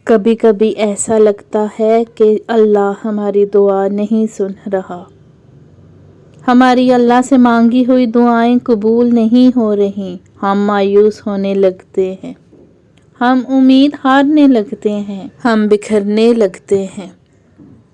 کبھی کبھی ایسا لگتا ہے کہ اللہ ہماری دعا نہیں سن رہا، ہماری اللہ سے مانگی ہوئی دعائیں قبول نہیں ہو رہی۔ ہم مایوس ہونے لگتے ہیں، ہم امید ہارنے لگتے ہیں، ہم بکھرنے لگتے ہیں۔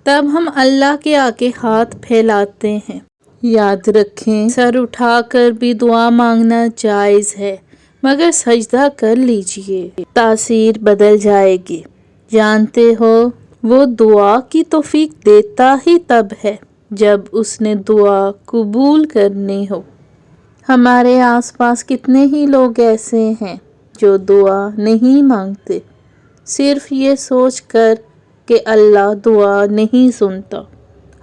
تب ہم اللہ کے آگے ہاتھ پھیلاتے ہیں۔ یاد رکھیں، سر اٹھا کر بھی دعا مانگنا جائز ہے، مگر سجدہ کر لیجئے، تاثیر بدل جائے گی۔ جانتے ہو، وہ دعا کی توفیق دیتا ہی تب ہے جب اس نے دعا قبول کرنی ہو۔ ہمارے آس پاس کتنے ہی لوگ ایسے ہیں جو دعا نہیں مانگتے، صرف یہ سوچ کر کہ اللہ دعا نہیں سنتا۔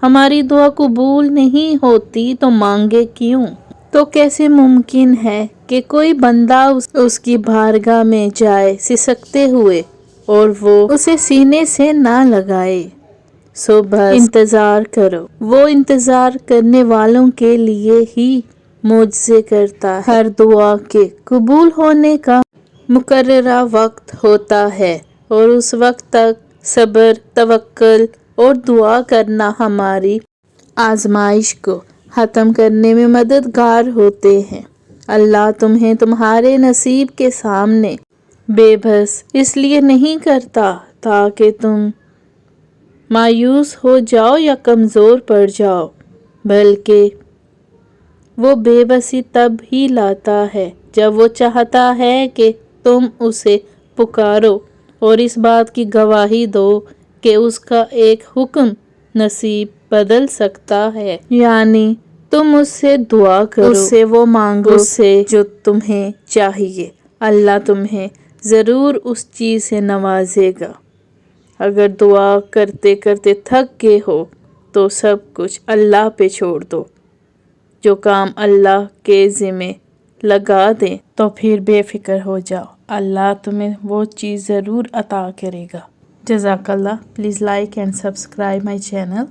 ہماری دعا قبول نہیں ہوتی تو مانگے کیوں؟ تو کیسے ممکن ہے کہ کوئی بندہ اس کی بارگاہ میں جائے سسکتے ہوئے اور وہ اسے سینے سے نہ لگائے؟ سو بس انتظار کرو، وہ انتظار کرنے والوں کے لیے ہی معجزے کرتا ہے۔ ہر دعا کے قبول ہونے کا مقررہ وقت ہوتا ہے، اور اس وقت تک صبر، توکل اور دعا کرنا ہماری آزمائش کو ختم کرنے میں مددگار ہوتے ہیں۔ اللہ تمہیں تمہارے نصیب کے سامنے بے بس اس لیے نہیں کرتا تاکہ تم مایوس ہو جاؤ یا کمزور پڑ جاؤ، بلکہ وہ بے بسی تب ہی لاتا ہے جب وہ چاہتا ہے کہ تم اسے پکارو اور اس بات کی گواہی دو کہ اس کا ایک حکم نصیب بدل سکتا ہے۔ یعنی تم اس سے دعا کرو، اس سے وہ مانگو، اس سے جو تمہیں چاہیے، اللہ تمہیں ضرور اس چیز سے نوازے گا۔ اگر دعا کرتے کرتے تھک گئے ہو تو سب کچھ اللہ پہ چھوڑ دو۔ جو کام اللہ کے ذمے لگا دیں تو پھر بے فکر ہو جاؤ، اللہ تمہیں وہ چیز ضرور عطا کرے گا۔ جزاک اللہ۔ Please like and subscribe my channel.